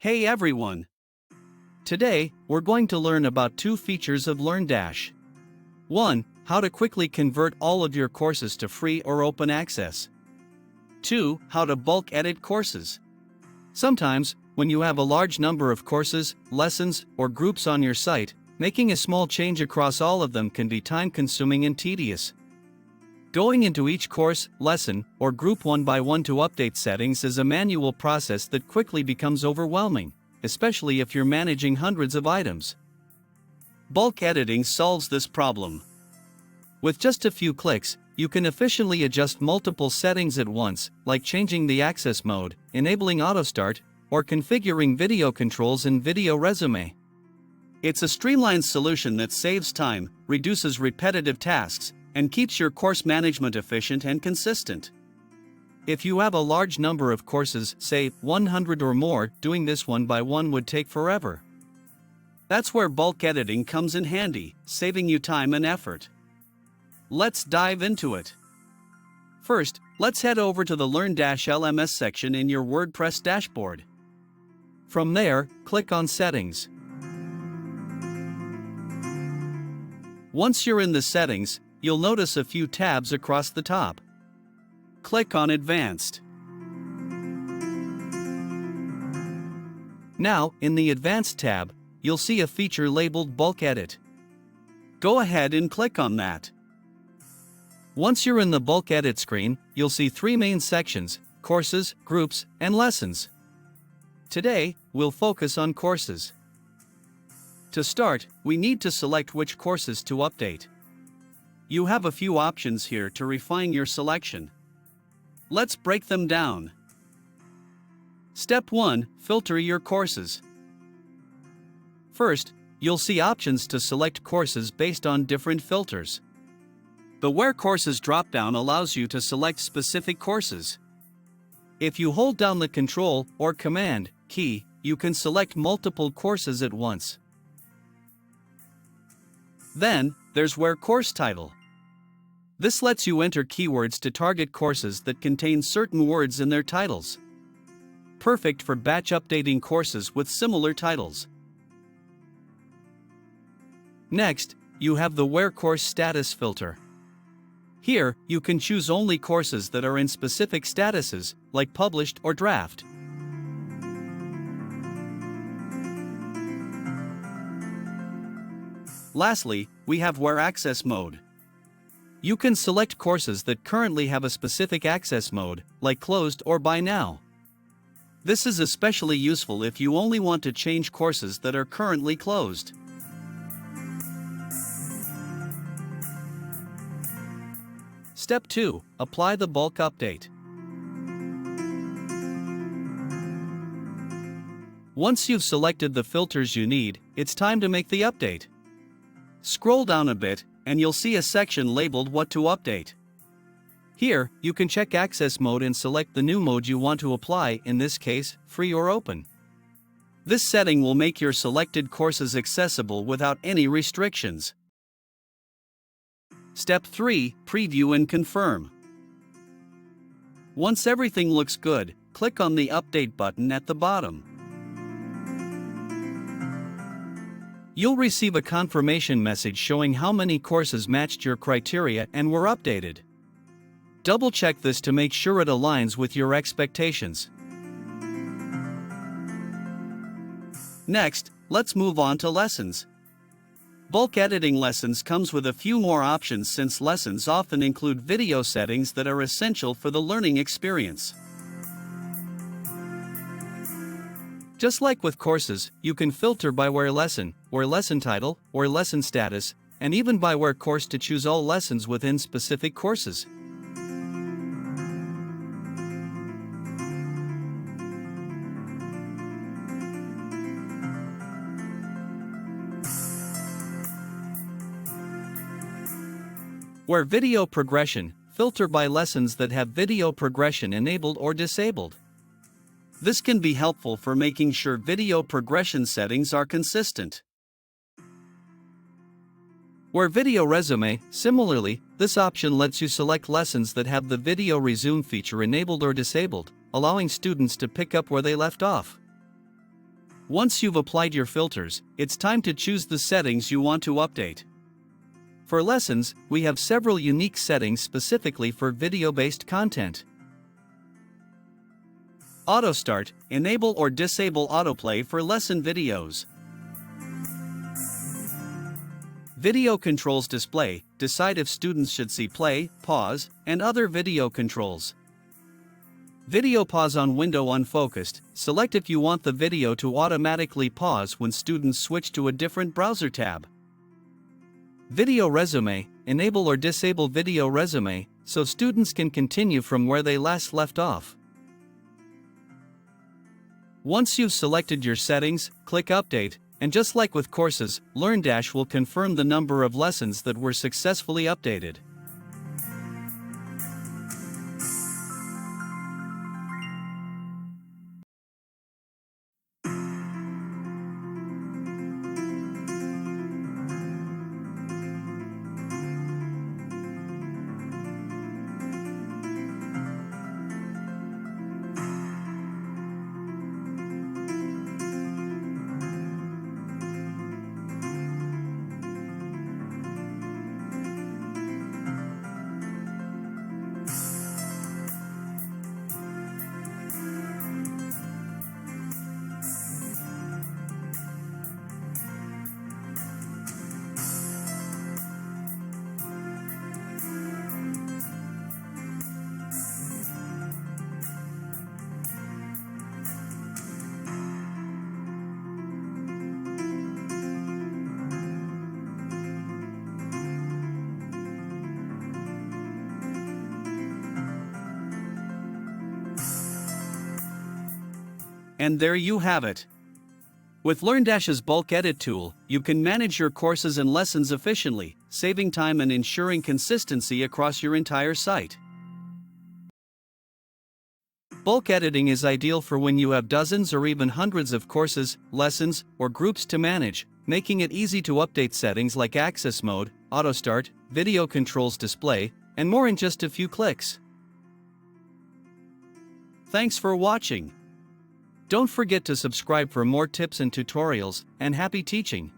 Hey everyone! Today, we're going to learn about two features of LearnDash. 1. How to quickly convert all of your courses to free or open access. 2. How to bulk edit courses. Sometimes, when you have a large number of courses, lessons, or groups on your site, making a small change across all of them can be time-consuming and tedious. Going into each course, lesson, or group one by one to update settings is a manual process that quickly becomes overwhelming, especially if you're managing hundreds of items. Bulk editing solves this problem. With just a few clicks, you can efficiently adjust multiple settings at once, like changing the access mode, enabling autostart, or configuring video controls in Video Resume. It's a streamlined solution that saves time, reduces repetitive tasks, and keeps your course management efficient and consistent. If you have a large number of courses, say 100 or more, doing this one by one would take forever. That's where bulk editing comes in handy, saving you time and effort. Let's dive into it. First, let's head over to the LearnDash LMS section in your WordPress dashboard. From there, click on Settings. Once you're in the settings, you'll notice a few tabs across the top. Click on Advanced. Now, in the Advanced tab, you'll see a feature labeled Bulk Edit. Go ahead and click on that. Once you're in the Bulk Edit screen, you'll see three main sections: courses, groups, and lessons. Today, we'll focus on courses. To start, we need to select which courses to update. You have a few options here to refine your selection. Let's break them down. Step 1. Filter your courses. First, you'll see options to select courses based on different filters. The Where Courses drop-down allows you to select specific courses. If you hold down the Control or Command key, you can select multiple courses at once. Then, there's Where Course Title. This lets you enter keywords to target courses that contain certain words in their titles. Perfect for batch updating courses with similar titles. Next, you have the Where Course Status filter. Here, you can choose only courses that are in specific statuses, like published or draft. Lastly, we have Where Access Mode. You can select courses that currently have a specific access mode, like closed or buy now. This is especially useful if you only want to change courses that are currently closed. Step 2. Apply the bulk update. Once you've selected the filters you need, it's time to make the update. Scroll down a bit, and you'll see a section labeled What to Update. Here, you can check access mode and select the new mode you want to apply, in this case, free or open. This setting will make your selected courses accessible without any restrictions. Step 3. Preview and confirm. Once everything looks good, click on the Update button at the bottom. You'll receive a confirmation message showing how many courses matched your criteria and were updated. Double-check this to make sure it aligns with your expectations. Next, let's move on to lessons. Bulk editing lessons comes with a few more options since lessons often include video settings that are essential for the learning experience. Just like with courses, you can filter by where lesson title, or lesson status, and even by where course to choose all lessons within specific courses. Where video progression, filter by lessons that have video progression enabled or disabled. This can be helpful for making sure video progression settings are consistent. Where Video Resume, similarly, this option lets you select lessons that have the Video Resume feature enabled or disabled, allowing students to pick up where they left off. Once you've applied your filters, it's time to choose the settings you want to update. For lessons, we have several unique settings specifically for video-based content. Autostart, enable or disable autoplay for lesson videos. Video controls display, decide if students should see play, pause, and other video controls. Video pause on window unfocused, select if you want the video to automatically pause when students switch to a different browser tab. Video resume, enable or disable video resume, so students can continue from where they last left off. Once you've selected your settings, click Update, and just like with courses, LearnDash will confirm the number of lessons that were successfully updated. And there you have it. With LearnDash's bulk edit tool, you can manage your courses and lessons efficiently, saving time and ensuring consistency across your entire site. Bulk editing is ideal for when you have dozens or even hundreds of courses, lessons, or groups to manage, making it easy to update settings like access mode, autostart, video controls display, and more in just a few clicks. Thanks for watching. Don't forget to subscribe for more tips and tutorials, and happy teaching!